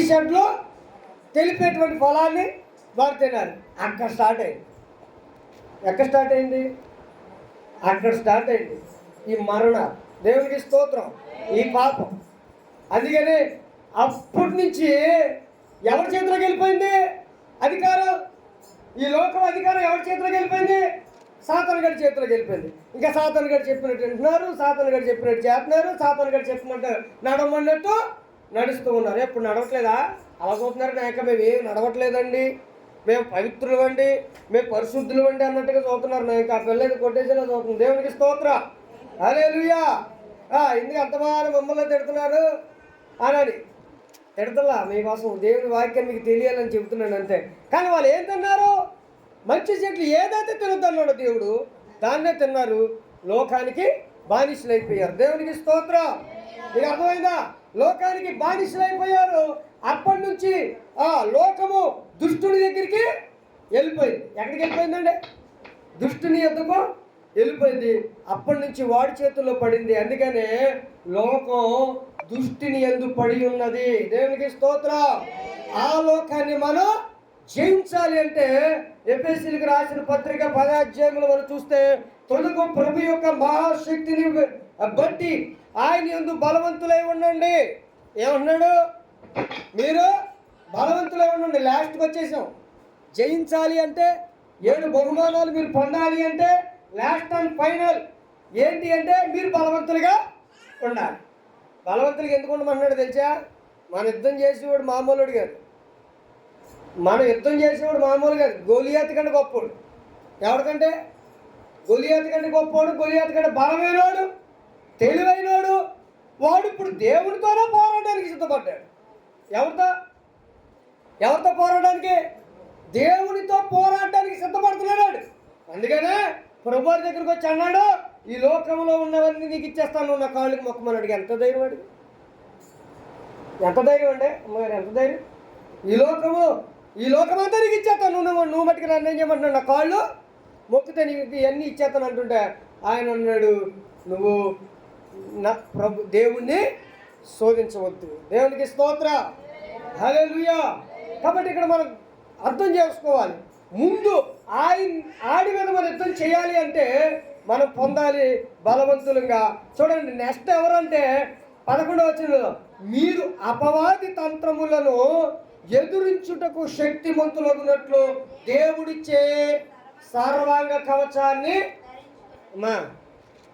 షెడ్లో తెలిపేటువంటి ఫలాన్ని వారు తిన్నారు. అక్కడ స్టార్ట్ అయింది. ఎక్కడ స్టార్ట్ అయింది? అక్కడ స్టార్ట్ అయింది ఈ మరణ. దేవునికి స్తోత్రం. ఈ పాపం. అందుకని అప్పటి నుంచి ఎవరి చేతిలోకి వెళ్ళిపోయింది అధికారం? ఈ లోకం అధికారం ఎవరి చేతిలోకి వెళ్ళిపోయింది? సాతాను గారి చేతిలోకి వెళ్ళిపోయింది. ఇంకా సాతాను గారు చెప్పినట్టు వింటున్నారు, సాతాను గారు చెప్పినట్టు చేస్తున్నారు, సాతాను గారు చెప్పమంటే నడవమన్నట్టు నడుస్తూ ఉన్నారు. ఎప్పుడు నడవట్లేదా? అలా చూస్తున్నారు. మేము ఏం నడవట్లేదండి, మేము పవిత్రులు అండి, మేము పరిశుద్ధులు అండి అన్నట్టుగా చూస్తున్నారు. నాకు ఆ పిల్లలు కొట్టేసేలా చూస్తుంది. దేవునికి స్తోత్రం. హల్లెలూయా. ఎందుకు అంతమాన మమ్మల్ని తిడుతున్నారు అని తిడతలా మీకోసం దేవుని వాక్యం మీకు తెలియాలని చెబుతున్నాను అంతే. కానీ వాళ్ళు ఏం తిన్నారు? మంచి చెట్లు ఏదైతే తినొద్దన్నాడో దేవుడు దాన్నే తిన్నారు. లోకానికి బానిసలు అయిపోయారు. దేవునికి స్తోత్రం. మీకు అర్థమైందా? లోకానికి బానిసలు అయిపోయారు. అప్పటి నుంచి లోకము దుష్టుని దగ్గరికి వెళ్ళిపోయింది. ఎక్కడికి వెళ్ళిపోయిందండి? దుష్టుని యొద్దకు వెళ్ళిపోయింది. అప్పటి నుంచి వాడి చేతుల్లో పడింది. అందుకనే లోకం దుష్టిని యందు పడి ఉన్నది. దేవునికి స్తోత్రం. ఆ లోకాన్ని మనం జయించాలి అంటే ఎఫెసీయులకు రాసిన పత్రిక 10వ అధ్యాయంలో మనం చూస్తే, తొలుగు ప్రభు యొక్క మహాశక్తిని బట్టి ఆయన యందు బలవంతులై ఉండండి. ఏమన్నాడు? మీరు బలవంతులై ఉండండి. లాస్ట్కి వచ్చేసాం. జయించాలి అంటే 7 బహుమానాలు మీరు పొందాలి అంటే లాస్ట్ అండ్ ఫైనల్ ఏంటి అంటే మీరు బలవంతులుగా ఉండాలి. బలవంతులుగా ఎందుకు ఉండమన్నాడు తెలుసా? మన యుద్ధం చేసేవాడు మామూలుడు కాదు. మనం యుద్ధం చేసేవాడు మామూలు కాదు. గొలియాతు కంటే గొప్పోడు. ఎవరికంటే? గొలియాతు కంటే గొప్పోడు. గొలియాతు కంటే బలమైనవాడు, తెలివైనవాడు. వాడు ఇప్పుడు దేవునితోనే పోరాడడానికి సిద్ధపడ్డాడు. ఎవరితో పోరాడడానికి? దేవునితో పోరాడడానికి సిద్ధపడుతున్నాడు. అందుకనే ప్రభు దగ్గరికి వచ్చి అన్నాడు, ఈ లోకంలో ఉన్నవన్నీ నీకు ఇచ్చేస్తాను, నా కాళ్ళకి మొక్కమన్నాడు. ఎంత ధైర్యం వాడికి? ఎంత ధైర్యం అండి అమ్మగారు? ఎంత ధైర్యం? ఈ లోకమంతా నీకు ఇచ్చేస్తాను, నువ్వు మట్టుకు నన్ను ఏం చేయమంటున్నాడు? నా కాళ్ళు మొక్కితే నీకు ఇవన్నీ ఇచ్చేస్తాను అంటుంటే ఆయన అన్నాడు, నువ్వు నా ప్రభు దేవుణ్ణి శోధించవద్దు. దేవునికి స్తోత్రం. హల్లెలూయా. కాబట్టి ఇక్కడ మనం అర్థం చేసుకోవాలి, ముందు ఆడి మీద మనం యుద్ధం చేయాలి అంటే మనం పొందాలి బలవంతులుగా. చూడండి నెక్స్ట్ ఎవరంటే 11వ వచనంలో, మీరు అపవాది తంత్రములను ఎదురించుటకు శక్తిమంతులగునట్లు దేవుడిచ్చే సర్వాంగ కవచాన్ని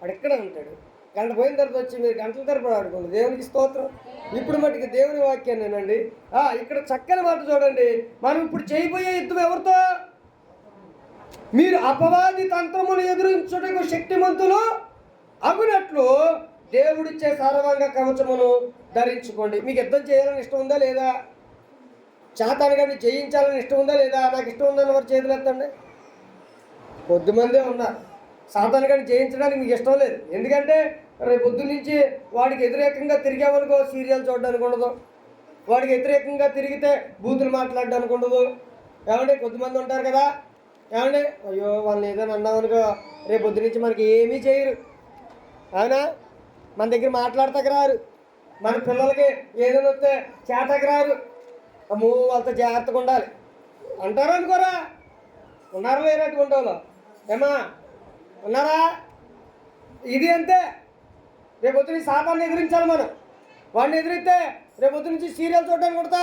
అక్కడ ఉంటాడు. గంట పోయిన తర్వాత వచ్చి మీరు గంటల తరపున ఆడుకోండి. దేవునికి స్తోత్రం. ఇప్పుడు మటుకు దేవుని వాక్యాన్నేనండి. ఇక్కడ చక్కని మాట చూడండి. మనం ఇప్పుడు చేయబోయే యుద్ధం ఎవరితో? మీరు అపవాది తంత్రములు ఎదురించుటకు శక్తిమంతులు అగునట్లు దేవుడిచ్చే సర్వాంగ కవచమును ధరించుకోండి. మీకు యుద్ధం చేయాలని ఇష్టం ఉందా లేదా? సాతాను గారిని జయించాలని ఇష్టం ఉందా లేదా? నాకు ఇష్టం ఉందని వారు చేతులు ఎత్తండి. కొద్దిమందే ఉన్నారు. సాతాను గారిని జయించడానికి మీకు ఇష్టం లేదు. ఎందుకంటే రేపు పొద్దు నుంచి వాడికి వ్యతిరేకంగా తిరిగామనుకో సీరియల్ చూడడానికి ఉండదు, వాడికి వ్యతిరేకంగా తిరిగితే బూతులు మాట్లాడడానికి ఉండదు. ఏమండి? కొద్దిమంది ఉంటారు కదా, ఏమండి అయ్యో వాళ్ళని ఏదైనా అన్నామనుకో రేపు పొద్దు నుంచి మనకి ఏమీ చేయరు. అవునా? మన దగ్గర మాట్లాడతాక రారు. మన పిల్లలకి ఏదైనా వస్తే చేతకు రారు. అమ్మో వాళ్ళతో జాగ్రత్తగా ఉండాలి అంటారా అనుకోరా? ఉన్నారా లేరు అటువంటి వాళ్ళు? ఏమా ఉన్నారా? ఇది అంతే. రేపొద్దు నుంచి సాతాన్ని ఎదిరించాలి మనం. వాడిని ఎదిరిస్తే రేపొద్దు నుంచి సీరియల్ చూడడానికి కొడతా,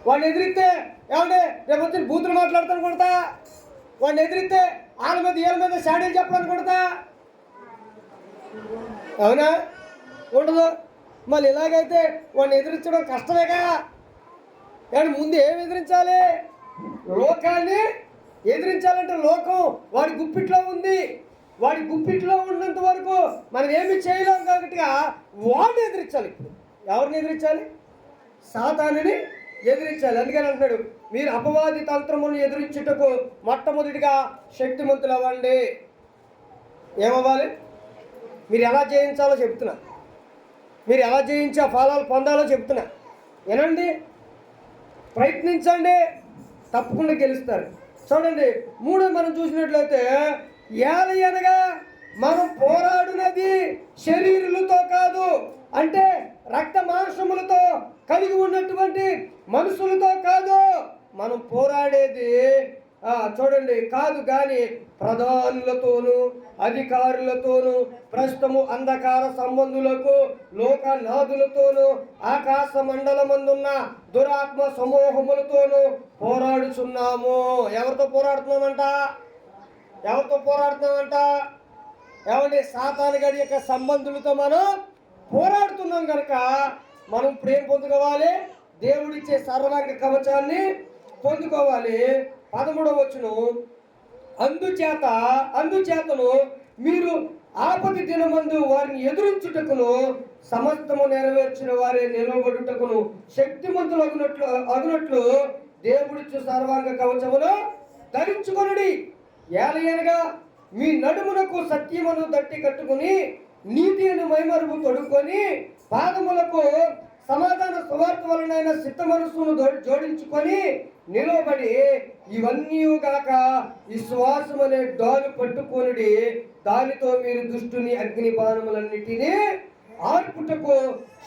వాడిని ఎదిరిస్తే ఏమంటే రేపొద్దు బూతులు మాట్లాడతాను కొడతా, వాడిని ఎదిరిస్తే వాళ్ళ మీద ఏళ్ళ మీద శాడీలు చెప్పడానికి కొడతా. అవునా? ఉండదు. మళ్ళీ ఇలాగైతే వాడిని ఎదిరించడం కష్టమేగా. కానీ ముందు ఏం ఎదిరించాలి? లోకాన్ని ఎదిరించాలంటే లోకం వాడి గుప్పిట్లో ఉంది. వాడి గుప్పిట్లో ఉన్నంత వరకు మనం ఏమి చేయలేం. కాబట్టి వాడిని ఎదిరించాలి. ఇప్పుడు ఎవరిని ఎదిరించాలి? సాతానుని ఎదిరించాలి. అందుకని అంటున్నాడు, మీరు అపవాది తంత్రమును ఎదిరించుటకు మొట్టమొదటిగా శక్తిమంతులు అవ్వండి. ఏమవ్వాలి? మీరు ఎలా జయించాలో చెప్తున్నా, మీరు ఎలా జయించి ఆ ఫలాలు పొందాలో చెప్తున్నా. వినండి, ప్రయత్నించండి, తప్పకుండా గెలుస్తారు. చూడండి 3 మనం చూసినట్లయితే, ఏలయనగా మనం పోరాడునది శరీరులతో కాదు, అంటే రక్త మాంసములతో కలిగి ఉన్నటువంటి మనుషులతో కాదు మనం పోరాడేది. చూడండి, కాదు కానీ ప్రధానులతోనూ అధికారులతోనూ ప్రస్తుతము అంధకార సంబంధులకు లోకనాథులతోనూ ఆకాశ మండలమందున్న దురాత్మ సమూహములతోనూ పోరాడుచున్నాము. ఎవరితో పోరాడుతున్నామంట? ఎవరితో పోరాడుతున్నామంట? ఏమండి, సాతాను గడి యొక్క సంబంధులతో మనం పోరాడుతున్నాం కనుక మనం ప్రేమ పొందుకోవాలి, దేవుడిచ్చే సర్వాంగ కవచాన్ని పొందుకోవాలి. 13వ వచనం, అందుచేతను మీరు ఆపద దినమందు వారిని ఎదురించుటకును సమస్తము నెరవేర్చిన వారే నిలవబడుటకును శక్తిమంతులు అగునట్లు దేవుడిచ్చు సర్వాంగ కవచమును ధరించుకొనుడి. ఏలయనగా మీ నడుమునకు సత్యమును దట్టి కట్టుకుని నీతి అను మైమరుపు తొడుక్కొని పాదములకు సమాధాన సువార్త వలనైన సిద్ధ మనస్సును జోడించుకొని నిలబడి ఇవన్నీ గాక విశ్వాసం అనే డాలు పట్టుకొనుడి. దానితో మీరు దుష్టుని అగ్ని బాణములన్నిటినీ ఆర్పుటకు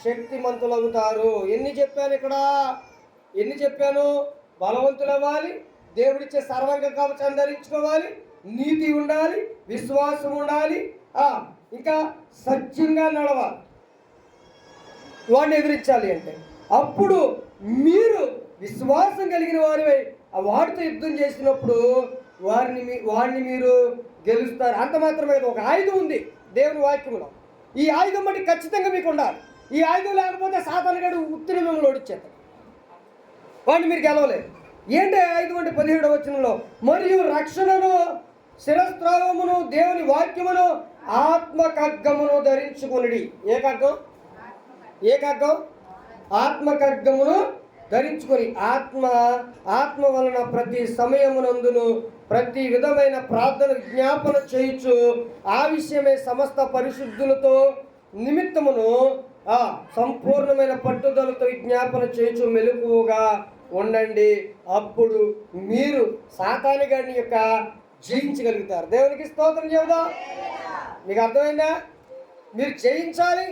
శక్తిమంతులవుతారు. ఎన్ని చెప్పాను ఇక్కడ? ఎన్ని చెప్పాను? బలవంతులు అవ్వాలి, దేవుడిచ్చే సర్వాంగ కవచాన్ని ధరించుకోవాలి, నీతి ఉండాలి, విశ్వాసం ఉండాలి, ఇంకా సత్యంగా నడవాలి. వాడిని ఎదిరించాలి అంటే అప్పుడు మీరు విశ్వాసం కలిగిన వారివై వాడితో యుద్ధం చేసినప్పుడు వాడిని మీరు గెలుస్తారు. అంత మాత్రమే ఒక ఆయుధం ఉంది దేవుని వాక్యంలో. ఈ ఆయుధం బట్టి ఖచ్చితంగా మీకు ఉండాలి. ఈ ఆయుధం లేకపోతే సాతాను గడు ఉత్తిని మిమ్మల్ని ఓడిచ్చేస్తారు, వాడిని మీరు గెలవలేదు. ఏంటి ఆయుధం అంటే 17వ వచనంలో, మరియు రక్షణను శిరస్త్రావమును దేవుని వాక్యమును ఆత్మ ఖడ్గమును ధరించుకొనుడి. ఏ ఖడ్గం? ఆత్మ ఖడ్గమును ధరించుకొని ఆత్మ వలన ప్రతి సమయమునందును ప్రతి విధమైన ప్రార్థన విజ్ఞాపన చేయుచు ఆ విషయమే సమస్త పరిశుద్ధులతో నిమిత్తమును సంపూర్ణమైన పట్టుదలతో విజ్ఞాపన చేయుచు మెలకువగా ఉండండి. అప్పుడు మీరు సాతాను గాడిని యొక్క జయించగలుగుతారు. దేవునికి స్తోత్రం చెబుదాం. మీకు అర్థమైందా? మీరు జయించాలి.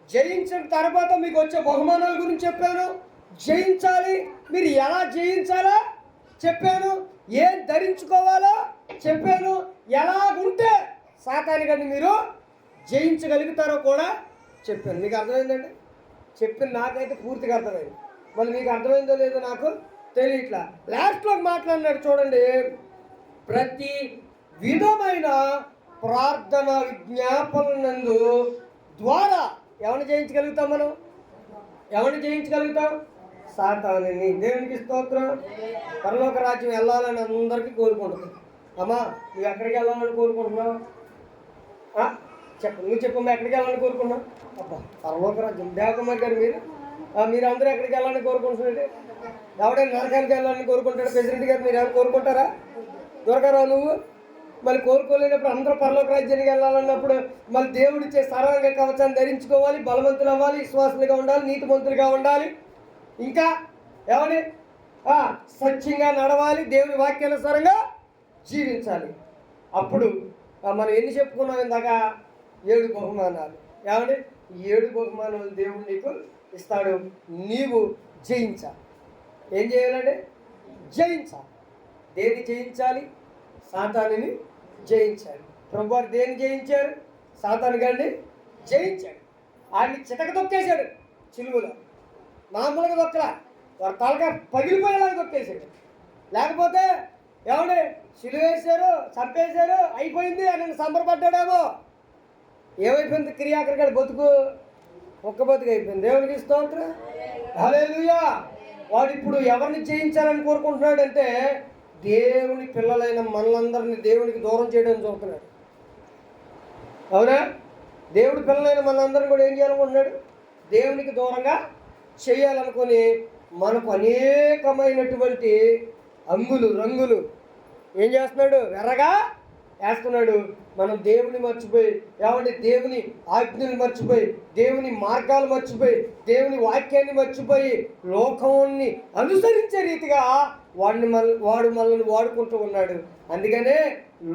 జయించిన తర్వాత మీకు వచ్చే బహుమానాల గురించి చెప్పాను. జయించాలి, మీరు ఎలా జయించాలో చెప్పాను, ఏం ధరించుకోవాలో చెప్పాను, ఎలాగుంటే సాతాను గారిని మీరు జయించగలుగుతారో కూడా చెప్పాను. మీకు అర్థమైందండి? చెప్పింది నాకైతే పూర్తిగా అర్థమైంది. మళ్ళీ మీకు అర్థమైందో లేదో నాకు తెలియట్లా. లాస్ట్లో మాట్లాడినాడు చూడండి, ప్రతి విధమైన ప్రార్థన విజ్ఞాపనందు ద్వారా ఎవరిని జయించగలుగుతాం? మనం ఎవరిని జయించగలుగుతాం? సాతానుని. దేవునికి స్తోత్రం. పరలోక రాజ్యం వెళ్ళాలని అందరికీ కోరుకుంటున్నాం. అమ్మా, నువ్వు ఎక్కడికి వెళ్ళాలని కోరుకుంటున్నావు? నువ్వు చెప్పమ్మా, ఎక్కడికి వెళ్ళాలని కోరుకుంటున్నావు? అబ్బా, పరలోక రాజ్యం. దేవకుమార్ గారు మీరు అందరూ ఎక్కడికి వెళ్ళాలని కోరుకుంటున్నారంటే? ఎవడైనా నరకానికి వెళ్ళాలని కోరుకుంటాడు? ప్రెసిడెంట్ గారు మీరు ఎవరు కోరుకుంటారా? దొరకరావు నువ్వు. మళ్ళీ కోరుకోలేనప్పుడు అందరూ పరలోక రాజ్యానికి వెళ్ళాలన్నప్పుడు మళ్ళీ దేవుడిచ్చే సర్వాంగ కవచాన్ని ధరించుకోవాలి, బలవంతులు అవ్వాలి, విశ్వాసులుగా ఉండాలి, నీతిమంతులుగా ఉండాలి, ఇంకా ఏమని సత్యంగా నడవాలి, దేవుని వాక్యానుసారంగా జీవించాలి. అప్పుడు మనం ఎన్ని చెప్పుకున్నాం ఇందాక? 7 బహుమానాలు. ఏమండి? ఈ 7 బహుమానాలు దేవుడు నీకు ఇస్తాడు. నీవు జయించాలి. ఏం చేయాలంటే జయించాలి. దేన్ని జయించాలి? సాతానుని జయించాలి. ప్రభువారు దేన్ని జయించారు? సాతాను గారిని జయించాడు. ఆయన్ని చితక తొక్కేశాడు చిలువలో. మామూలుగా తొక్కలా, వారి తలక పగిలిపోయేలాగా తొక్కేశాడు. లేకపోతే ఏమండి సిలువేశారు, చంపేశారు, అయిపోయింది అని సంబరపడ్డాడేమో. ఏమైపోయింది? క్రియాకరగాడు బతుకు ఒక్క బతుకు అయిపోయింది. దేవునికి స్తోత్రం. హల్లెలూయా. వాడు ఇప్పుడు ఎవరిని జయించాలని కోరుకుంటున్నాడంటే దేవుని పిల్లలైన మనలందరినీ దేవునికి దూరం చేయడం చూస్తున్నాడు. అవునా? దేవుడి పిల్లలైన మనందరినీ కూడా ఏం చేయాలనుకుంటున్నాడు? దేవునికి దూరంగా చేయాలనుకొని మనకు అనేకమైనటువంటి అంగులు రంగులు ఏం చేస్తున్నాడు? వెర్రగా వేస్తున్నాడు. మనం దేవుని మర్చిపోయి, ఏమంటే దేవుని ఆజ్ఞలు మర్చిపోయి, దేవుని మార్గాలు మర్చిపోయి, దేవుని వాక్యాన్ని మర్చిపోయి లోకాన్ని అనుసరించే రీతిగా వాడు మనల్ని వాడుకుంటూ ఉన్నాడు. అందుకనే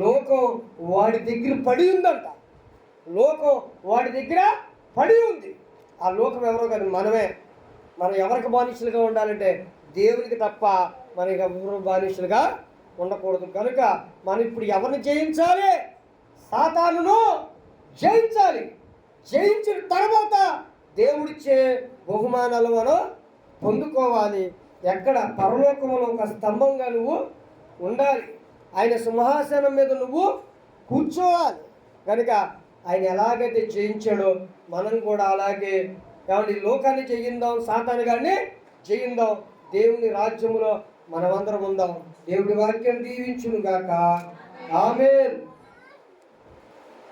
లోకం వాడి దగ్గర పడి ఉందంట. లోకం వాడి దగ్గర పడి ఉంది. ఆ లోకం ఎవరో కాదు, మనమే. మనం ఎవరికి బానిసలుగా ఉండాలంటే దేవునికి తప్ప మనకి ఎవరు బానిసలుగా ఉండకూడదు. కనుక మనం ఇప్పుడు ఎవరిని జయించాలి? సాతానును జయించాలి. జయించిన తర్వాత దేవుడిచ్చే బహుమానాలు మనం పొందుకోవాలి. ఎక్కడ? పరలోకములో ఒక స్తంభంగా నువ్వు ఉండాలి. ఆయన సింహాసనం మీద నువ్వు కూర్చోవాలి. కనుక ఆయన ఎలాగైతే జయించాడో మనం కూడా అలాగే ఏమంటే లోకాన్ని జయిందాం, సాతాను గారిని జయిందాం, దేవుని రాజ్యములో మనమందరం ఉందాం. దేవుడి వాక్యం దీవించును గాక. ఆమేన్.